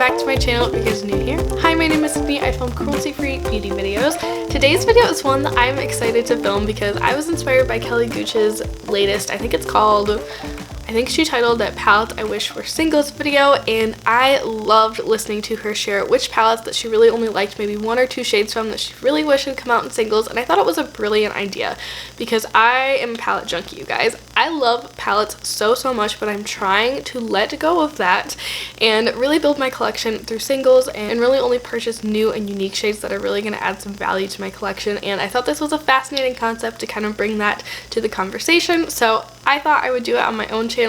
back to my channel if you guys are new here. Hi, my name is Sydney. I film cruelty-free beauty videos. Today's video is one that I'm excited to film because I was inspired by Kelly Gooch's latest, I think she titled it Palettes I Wish Were Singles video, and I loved listening to her share which palettes that she really only liked maybe one or two shades from that she really wished had come out in singles, and I thought it was a brilliant idea because I am a palette junkie, you guys. I love palettes so much, but I'm trying to let go of that and really build my collection through singles and really only purchase new and unique shades that are really going to add some value to my collection, and I thought this was a fascinating concept to kind of bring that to the conversation, so I thought I would do it on my own channel.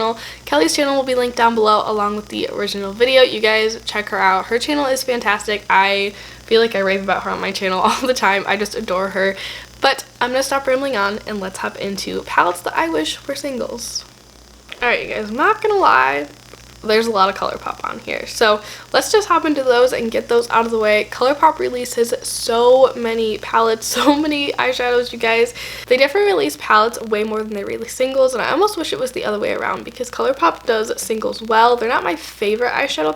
Kelly's channel will be linked down below along with the original video. You guys check her out. Her channel is fantastic. I feel like I rave about her on my channel all the time. I just adore her. But I'm going to stop rambling on and let's hop into palettes that I wish were singles. Alright, you guys, I'm not going to lie. There's a lot of ColourPop on here, so let's just hop into those and get those out of the way. ColourPop releases so many palettes, so many eyeshadows, you guys. They definitely release palettes way more than they release singles, and I almost wish it was the other way around because ColourPop does singles well. They're not my favorite eyeshadow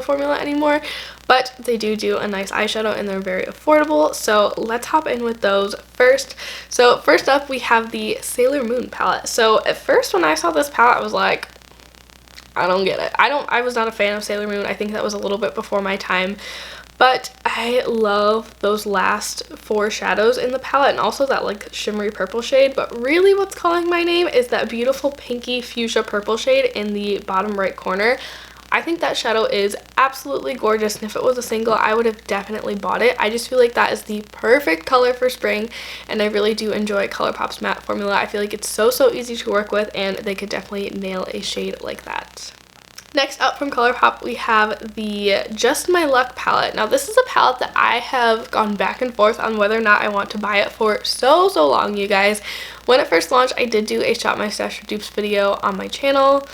formula anymore, but they do a nice eyeshadow and they're very affordable, so let's hop in with those first. So first up we have the Sailor Moon palette. So at first when I saw this palette I was like, I don't get it. I was not a fan of Sailor Moon. I think that was a little bit before my time. But I love those last four shadows in the palette and also that like shimmery purple shade. But really what's calling my name is that beautiful pinky fuchsia purple shade in the bottom right corner. I think that shadow is absolutely gorgeous, and if it was a single, I would have definitely bought it. I just feel like that is the perfect color for spring, and I really do enjoy ColourPop's matte formula. I feel like it's so easy to work with, and they could definitely nail a shade like that. Next up from ColourPop, we have the Just My Luck palette. Now, this is a palette that I have gone back and forth on whether or not I want to buy it for so long, you guys. When it first launched, I did do a Shop My Stash for Dupes video on my channel.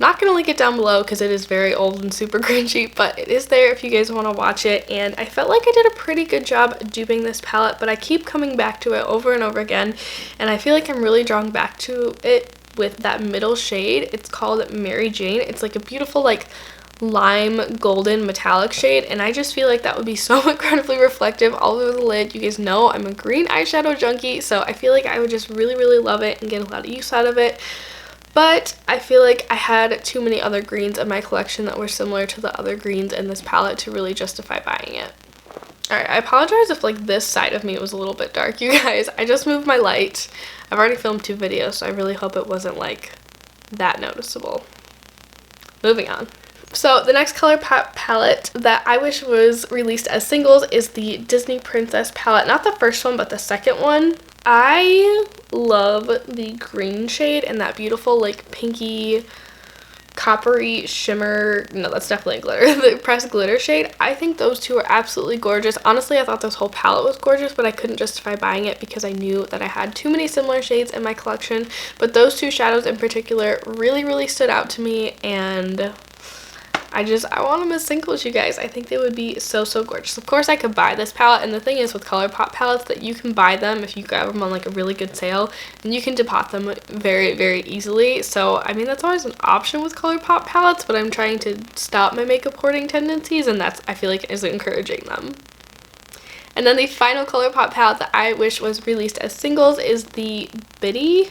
Not gonna link it down below because it is very old and super cringy, but it is there if you guys want to watch it, and I felt like I did a pretty good job duping this palette, but I keep coming back to it over and over again, and I feel like I'm really drawn back to it with that middle shade. It's called Mary Jane. It's like a beautiful like lime golden metallic shade, and I just feel like that would be so incredibly reflective all over the lid. You guys know I'm a green eyeshadow junkie, so I feel like I would just really love it and get a lot of use out of it. But I feel like I had too many other greens in my collection that were similar to the other greens in this palette to really justify buying it. Alright, I apologize if like this side of me was a little bit dark, you guys. I just moved my light. I've already filmed 2 videos, so I really hope it wasn't like that noticeable. Moving on. So the next ColourPop palette that I wish was released as singles is the Disney Princess palette. Not the first one, but the second one. I love the green shade and that beautiful like pinky coppery shimmer. No, that's definitely glitter. The pressed glitter shade. I think those two are absolutely gorgeous. Honestly, I thought this whole palette was gorgeous, but I couldn't justify buying it because I knew that I had too many similar shades in my collection. But those two shadows in particular really stood out to me, and I want them as singles, you guys. I think they would be so gorgeous. Of course, I could buy this palette, and the thing is with ColourPop palettes that you can buy them if you grab them on like a really good sale, and you can depot them very easily. So, I mean, that's always an option with ColourPop palettes, but I'm trying to stop my makeup hoarding tendencies, and that's, I feel like, is encouraging them. And then the final ColourPop palette that I wish was released as singles is the Bitty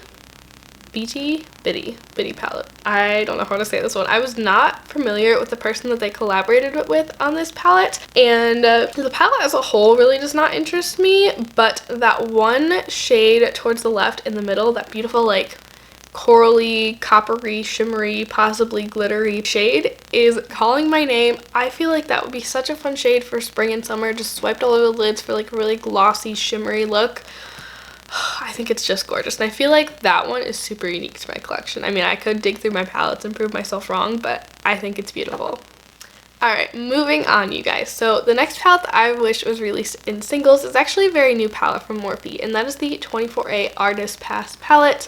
palette. I don't know how to say this one. I was not familiar with the person that they collaborated with on this palette, and the palette as a whole really does not interest me, but that one shade towards the left in the middle, that beautiful like corally, coppery, shimmery, possibly glittery shade is calling my name. I feel like that would be such a fun shade for spring and summer, just swiped all over the lids for like a really glossy, shimmery look. I think it's just gorgeous, and I feel like that one is super unique to my collection. I mean, I could dig through my palettes and prove myself wrong, but I think it's beautiful. Alright, moving on, you guys. So the next palette that I wish was released in singles is actually a very new palette from Morphe, and that is the 24A Artist Pass palette.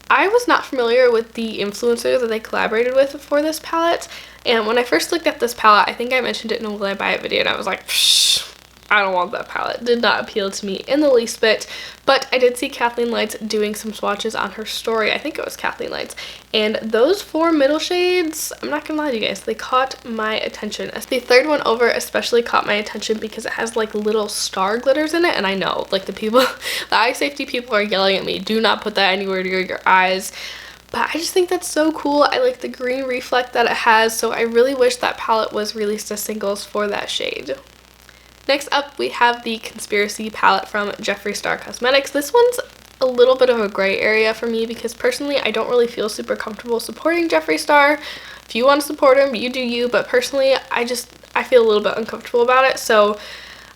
I was not familiar with the influencer that they collaborated with for this palette, and when I first looked at this palette, I think I mentioned it in a Will I Buy It video, and I was like, psh, I don't want that palette. Did not appeal to me in the least bit. But I did see Kathleen Lights doing some swatches on her story. I think it was Kathleen Lights. And those 4 middle shades, I'm not gonna lie to you guys, they caught my attention. The third one over especially caught my attention because it has like little star glitters in it. And I know, like the eye safety people are yelling at me, do not put that anywhere near your eyes. But I just think that's so cool. I like the green reflect that it has. So I really wish that palette was released as singles for that shade. Next up, we have the Conspiracy palette from Jeffree Star Cosmetics. This one's a little bit of a gray area for me because personally, I don't really feel super comfortable supporting Jeffree Star. If you want to support him, you do you, but personally, I feel a little bit uncomfortable about it. So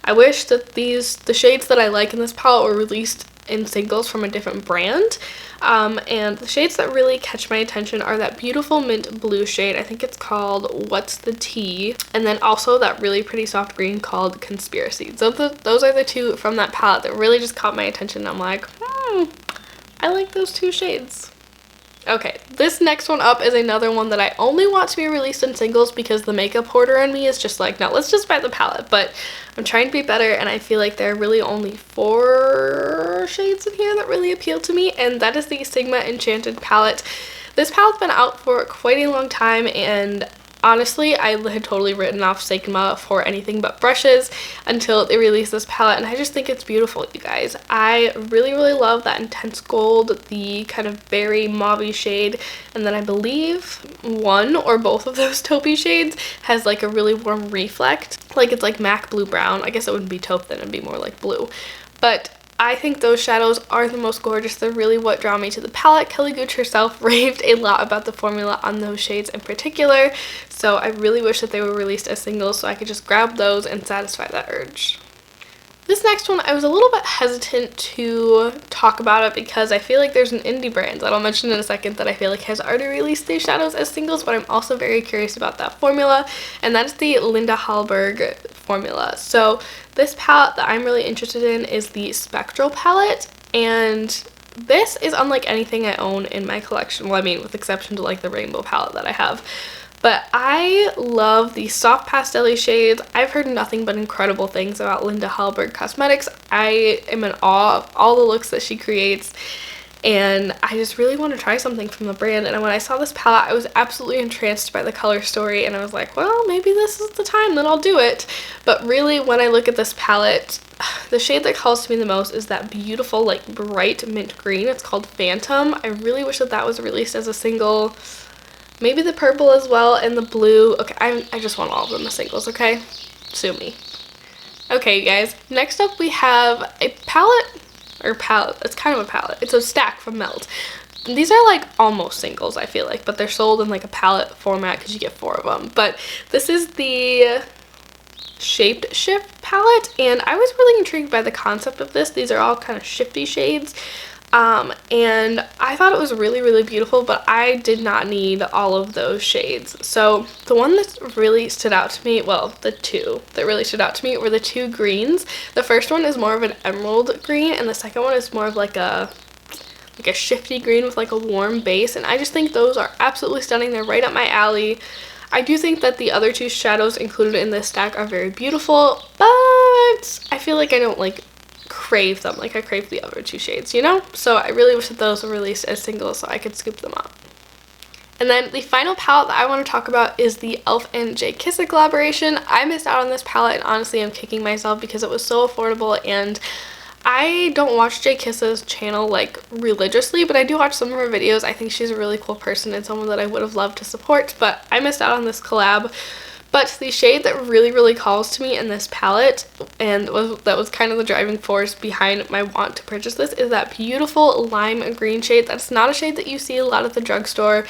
I wish that the shades that I like in this palette were released in singles from a different brand. And the shades that really catch my attention are that beautiful mint blue shade. I think it's called What's the Tea? And then also that really pretty soft green called Conspiracy. So those are the 2 from that palette that really just caught my attention. I'm like, I like those 2 shades. Okay, this next one up is another one that I only want to be released in singles because the makeup hoarder in me is just like, no, let's just buy the palette. But I'm trying to be better, and I feel like there are really only 4 shades in here that really appeal to me, and that is the Sigma Enchanted palette. This palette's been out for quite a long time, and honestly, I had totally written off Sigma for anything but brushes until they released this palette, and I just think it's beautiful, you guys. I really, really love that intense gold, the kind of berry mauve shade, and then I believe one or both of those taupey shades has like a really warm reflect. Like it's like MAC blue brown. I guess it wouldn't be taupe then, it'd be more like blue. But I think those shadows are the most gorgeous. They're really what draw me to the palette. Kelly Gooch herself raved a lot about the formula on those shades in particular, so I really wish that they were released as singles so I could just grab those and satisfy that urge. This next one, I was a little bit hesitant to talk about it because I feel like there's an indie brand that I'll mention in a second that I feel like has already released these shadows as singles, but I'm also very curious about that formula, and that's the Linda Hallberg formula. So this palette that I'm really interested in is the Spectral palette, and this is unlike anything I own in my collection. Well, I mean, with exception to like the rainbow palette that I have. But I love the soft pastel-y shades. I've heard nothing but incredible things about Linda Hallberg Cosmetics. I am in awe of all the looks that she creates, and I just really want to try something from the brand. And when I saw this palette, I was absolutely entranced by the color story, and I was like, well, maybe this is the time that I'll do it. But really, when I look at this palette, the shade that calls to me the most is that beautiful, like, bright mint green. It's called Phantom. I really wish that that was released as a single. Maybe the purple as well, and the blue. Okay, I just want all of them as singles, okay? Sue me. Okay, you guys. Next up, we have a palette. It's kind of a palette. It's a stack from Melt. These are like almost singles, I feel like, but they're sold in like a palette format because you get 4 of them. But this is the Shaped Shift palette, and I was really intrigued by the concept of this. These are all kind of shifty shades. And I thought it was really, really beautiful, but I did not need all of those shades. So the one that really stood out to me, well, the 2 that really stood out to me were the 2 greens. The first one is more of an emerald green, and the second one is more of like a shifty green with like a warm base, and I just think those are absolutely stunning. They're right up my alley. I do think that the other 2 shadows included in this stack are very beautiful, but I feel like I don't like crave them like I crave the other 2 shades, you know? So I really wish that those were released as singles so I could scoop them up. And then the final palette that I want to talk about is the e.l.f. and J. Kissa collaboration. I missed out on this palette, and honestly I'm kicking myself because it was so affordable, and I don't watch J. Kissa's channel like religiously, but I do watch some of her videos. I think she's a really cool person and someone that I would have loved to support, but I missed out on this collab. But the shade that really, really calls to me in this palette, and that was kind of the driving force behind my want to purchase this, is that beautiful lime green shade. That's not a shade that you see a lot at the drugstore,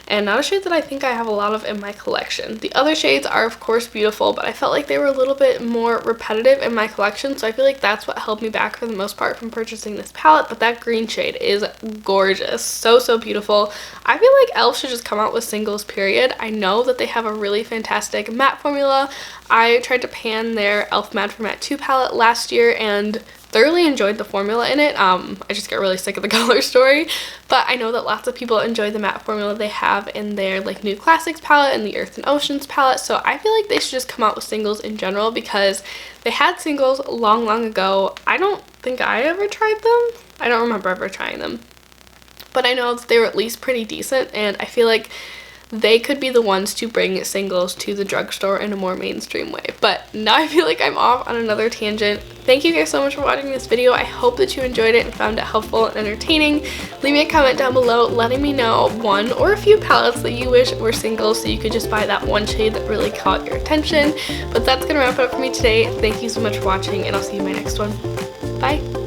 and not a shade that I think I have a lot of in my collection. The other shades are of course beautiful, but I felt like they were a little bit more repetitive in my collection, so I feel like that's what held me back for the most part from purchasing this palette. But that green shade is gorgeous. So, so beautiful. I feel like e.l.f. should just come out with singles, period. I know that they have a really fantastic matte formula. I tried to pan their e.l.f. Matte for Matte 2 palette last year, and thoroughly enjoyed the formula in it. I just get really sick of the color story, but I know that lots of people enjoy the matte formula they have in their like New Classics palette and the Earth and Oceans palette, so I feel like they should just come out with singles in general because they had singles long ago. I don't think I ever tried them. I don't remember ever trying them, but I know that they were at least pretty decent, and I feel like they could be the ones to bring singles to the drugstore in a more mainstream way. But now I feel like I'm off on another tangent. Thank you guys so much for watching this video. I hope that you enjoyed it and found it helpful and entertaining. Leave me a comment down below letting me know one or a few palettes that you wish were singles so you could just buy that one shade that really caught your attention. But that's gonna wrap it up for me today. Thank you so much for watching, and I'll see you in my next one. Bye!